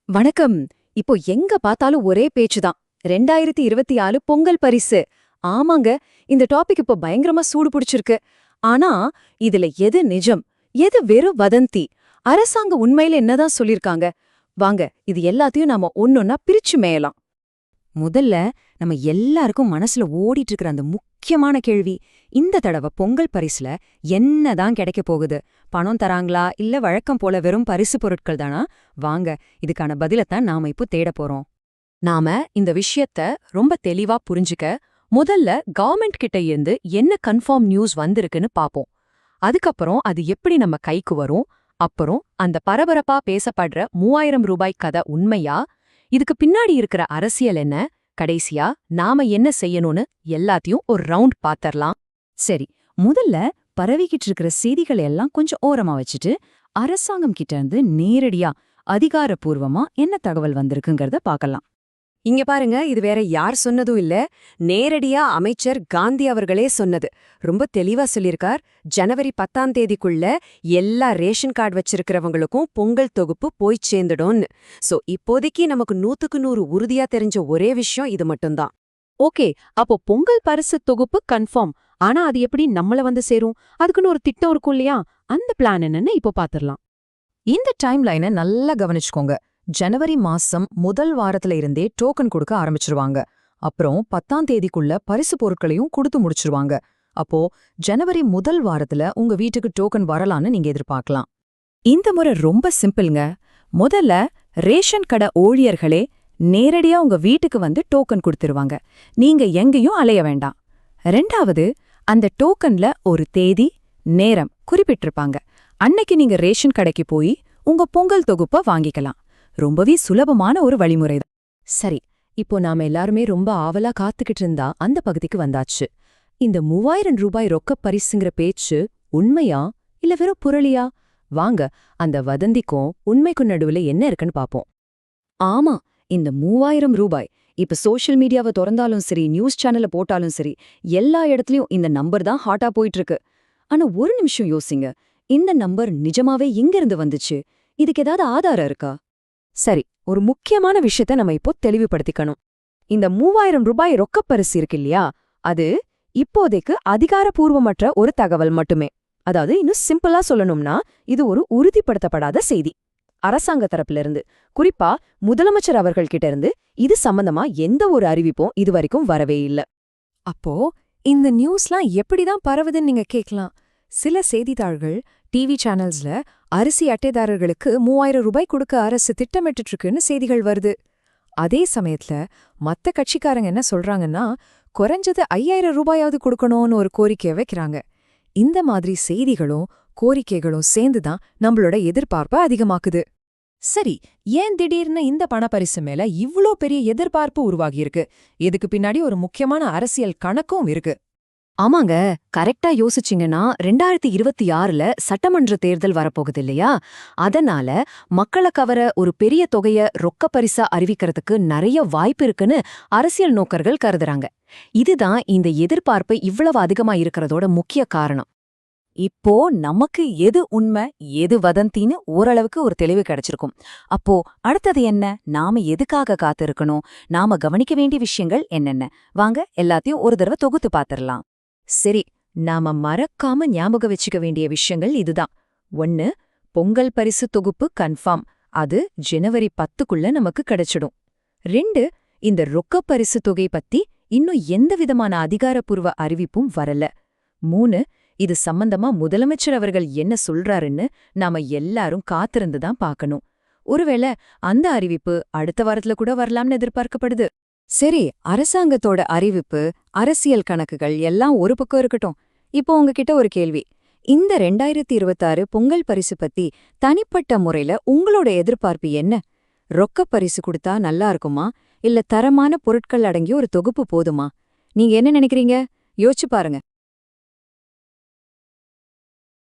வணக்கம். இப்போ எங்க பார்த்தாலும் ஒரே பேச்சுதான். 2024 பொங்கல் பரிசு. ஆமாங்க, இந்த டாபிக் இப்போ பயங்கரமா சூடு பிடிச்சிருக்கு. ஆனா, இதுல எது நிஜம், எது வெறும் வதந்தி? அரசாங்கம் உண்மையில என்னதான் சொல்லிருக்காங்க? வாங்க, இது எல்லாத்தையும் நாம ஒன்னொன்னா பிரிச்சு மேயலாம். முதல்ல நம்ம எல்லாருக்கும் மனசுல ஓடிட்டு இருக்கிற அந்த முக்கியமான கேள்வி, இந்த தடவை பொங்கல் பரிசுல என்னதான் கிடைக்க போகுது? பணம் தராங்களா, இல்ல வழக்கம் போல வெறும் பரிசு பொருட்கள் தானா? வாங்க, இதுக்கான பதிலத்தான் நாம இப்போ தேட போறோம். நாம இந்த விஷயத்த ரொம்ப தெளிவா புரிஞ்சுக்க முதல்ல கவர்மெண்ட் கிட்ட இருந்து என்ன கன்ஃபார்ம் நியூஸ் வந்திருக்குன்னு பாப்போம். அதுக்கப்புறம் அது எப்படி நம்ம கைக்கு வரும். அப்புறம் அந்த பரபரப்பா பேசப்படுற 3000 ரூபாய் கதை உண்மையா, இதுக்கு பின்னாடி இருக்கிற அரசியல் என்ன, கடைசியா நாம என்ன செய்யணும்னு எல்லாத்தையும் ஒரு ரவுண்ட் பாத்தரலாம். சரி, முதல்ல பரவிக்கிட்டு இருக்கிற செய்திகள் எல்லாம் கொஞ்சம் ஓரமா வச்சுட்டு அரசாங்கம் கிட்ட இருந்து நேரடியா அதிகாரப்பூர்வமா என்ன தகவல் வந்திருக்குங்கிறத பார்க்கலாம். இங்க பாருங்க, இது வேற யார் சொன்னதும் இல்ல, நேரடியா அமைச்சர் காந்தி அவர்களே சொன்னது. ரொம்ப தெளிவா சொல்லியிருக்கார். ஜனவரி 10ஆம் தேதிக்குள்ள எல்லா ரேஷன் கார்டு வச்சிருக்கிறவங்களுக்கும் பொங்கல் தொகுப்பு போய் சேர்ந்துடும்னு. சோ இப்போதைக்கு நமக்கு 100க்கு 100 உறுதியா தெரிஞ்ச ஒரே விஷயம் இது மட்டும்தான். ஓகே, அப்போ பொங்கல் பரிசு தொகுப்பு கன்ஃபார்ம். ஆனா அது எப்படி நம்மள வந்து சேரும்? அதுக்குன்னு ஒரு திட்டம் இருக்கும் இல்லையா? அந்த பிளான் என்னன்னு இப்போ பாத்துரலாம். இந்த டைம் லைனை நல்லா கவனிச்சுக்கோங்க. ஜனவரி மாசம் முதல் வாரத்துல இருந்தே டோக்கன் கொடுக்க ஆரம்பிச்சிருவாங்க. அப்புறம் 10ஆம் தேதிக்குள்ள பரிசு பொருட்களையும் கொடுத்து முடிச்சிருவாங்க. அப்போ ஜனவரி முதல் வாரத்துல உங்க வீட்டுக்கு டோக்கன் வரலான்னு நீங்க எதிர்பார்க்கலாம். இந்த முறை ரொம்ப சிம்பிள்ங்க. முதல்ல ரேஷன் கடை ஊழியர்களே நேரடியா உங்க வீட்டுக்கு வந்து டோக்கன் கொடுத்துருவாங்க. நீங்க எங்கேயும் அலைய வேண்டாம். ரெண்டாவது, அந்த டோக்கன்ல ஒரு தேதி, நேரம் குறிப்பிட்டிருப்பாங்க. அன்னைக்கு நீங்க ரேஷன் கடைக்கு போய் உங்க பொங்கல் தொகுப்பை வாங்கிக்கலாம். ரொம்பவே சுலபமான ஒரு வழிமுறைதான். சரி, இப்போ நாம எல்லாருமே ரொம்ப ஆவலா காத்துக்கிட்டு இருந்தா அந்த பகுதிக்கு வந்தாச்சு. இந்த 3000 ரூபாய் ரொக்க பரிசுங்கிற பேச்சு உண்மையா இல்ல வெறும் புரளியா? வாங்க, அந்த வதந்திக்கும் உண்மைக்கும் நடுவுல என்ன இருக்குன்னு பாப்போம். ஆமா, இந்த 3000 ரூபாய் இப்ப சோஷியல் மீடியாவை திறந்தாலும் சரி, நியூஸ் சேனல்ல போட்டாலும் சரி, எல்லா இடத்துலயும் இந்த நம்பர் தான் ஹாட்டா போயிட்டு இருக்கு. ஆனா ஒரு நிமிஷம் யோசிங்க, இந்த நம்பர் நிஜமாவே எங்க இருந்து வந்துச்சு? இதுக்கு ஏதாவது ஆதாரம் இருக்கா? சரி, ஒரு முக்கியமான விஷயத்த நம்ம இப்போ தெளிவுபடுத்திக்கணும். இந்த 3000 ரூபாய் ரொக்கப்பரிசு இருக்கு இல்லையா, அது இப்போதைக்கு அதிகாரப்பூர்வமற்ற ஒரு தகவல் மட்டுமே. அதாவது இன்னும் சிம்பிளா சொல்லணும்னா, இது ஒரு உறுதிப்படுத்தப்படாத செய்தி. அரசாங்க தரப்புல இருந்து, குறிப்பா முதலமைச்சர் அவர்கள் கிட்ட இருந்து இது சம்பந்தமா எந்த ஒரு அறிவிப்பும் இதுவரைக்கும் வரவே இல்ல. அப்போ இந்த நியூஸ்லாம் எப்படிதான் பரவுதுன்னு நீங்க கேட்கலாம். சில செய்தித்தாள்கள், டிவி சேனல்ஸ்ல அரிசி அட்டைதாரர்களுக்கு 3000 ரூபாய் கொடுக்க அரசு திட்டமிட்டு இருக்குன்னு செய்திகள் வருது. அதே சமயத்துல மத்த கட்சிக்காரங்க என்ன சொல்றாங்கன்னா, குறைஞ்சது 5000 ரூபாயாவது கொடுக்கணும்னு ஒரு கோரிக்கையை வைக்கிறாங்க. இந்த மாதிரி செய்திகளும் கோரிக்கைகளும் சேர்ந்துதான் நம்மளோட எதிர்பார்ப்பை அதிகமாக்குது. சரி, ஏன் திடீர்னு இந்த பணப்பரிசு மேல இவ்ளோ பெரிய எதிர்பார்ப்பு உருவாகியிருக்கு? இதுக்கு பின்னாடி ஒரு முக்கியமான அரசியல் கணக்கும் இருக்கு. ஆமாங்க, கரெக்டா யோசிச்சிங்கன்னா 2026ல சட்டமன்ற தேர்தல் வரப்போகுது இல்லையா? அதனால மக்களை கவர ஒரு பெரிய தொகைய ரொக்க பரிசா அறிவிக்கிறதுக்கு நிறைய வாய்ப்பு இருக்குன்னு அரசியல் நோக்கர்கள் கருதுறாங்க. இதுதான் இந்த எதிர்பார்ப்பு இவ்வளவு அதிகமா இருக்கிறதோட முக்கிய காரணம். இப்போ நமக்கு எது உண்மை, எது வதந்தின்னு ஓரளவுக்கு ஒரு தெளிவு கிடைச்சிருக்கும். அப்போ அடுத்தது என்ன? நாம எதுக்காக காத்திருக்கணும்? நாம கவனிக்க வேண்டிய விஷயங்கள் என்னென்ன? வாங்க, எல்லாத்தையும் ஒரு தடவை தொகுத்து பாத்திரலாம். சரி, நாம மறக்காம ஞாபகம் வச்சுக்க வேண்டிய விஷயங்கள் இதுதான். 1, பொங்கல் பரிசு தொகுப்பு கன்ஃபார்ம். அது ஜனவரி 10க்குள்ள நமக்கு கிடைச்சிடும். 2, இந்த ரொக்க பரிசு தொகை பத்தி இன்னும் எந்த விதமான அதிகாரப்பூர்வ அறிவிப்பும் வரல. 3, இது சம்பந்தமா முதலமைச்சர் அவர்கள் என்ன சொல்றாருன்னு நாம எல்லாரும் காத்திருந்துதான் பார்க்கணும். ஒருவேளை அந்த அறிவிப்பு அடுத்த வாரத்துல கூட வரலாம்னு எதிர்பார்க்கப்படுது. சரி, அரசாங்கத்தோட அறிவிப்பு, அரசியல் கணக்குகள் எல்லாம் ஒரு பக்கம் இருக்கட்டும். இப்போ உங்ககிட்ட ஒரு கேள்வி. இந்த 2026 பொங்கல் பரிசு பத்தி தனிப்பட்ட முறையில உங்களோட எதிர்பார்ப்பு என்ன? ரொக்க பரிசு கொடுத்தா நல்லா இருக்குமா, இல்ல தரமான பொருட்கள் அடங்கிய ஒரு தொகுப்பு போதுமா? நீங்க என்ன நினைக்கிறீங்க? யோசிச்சு பாருங்க.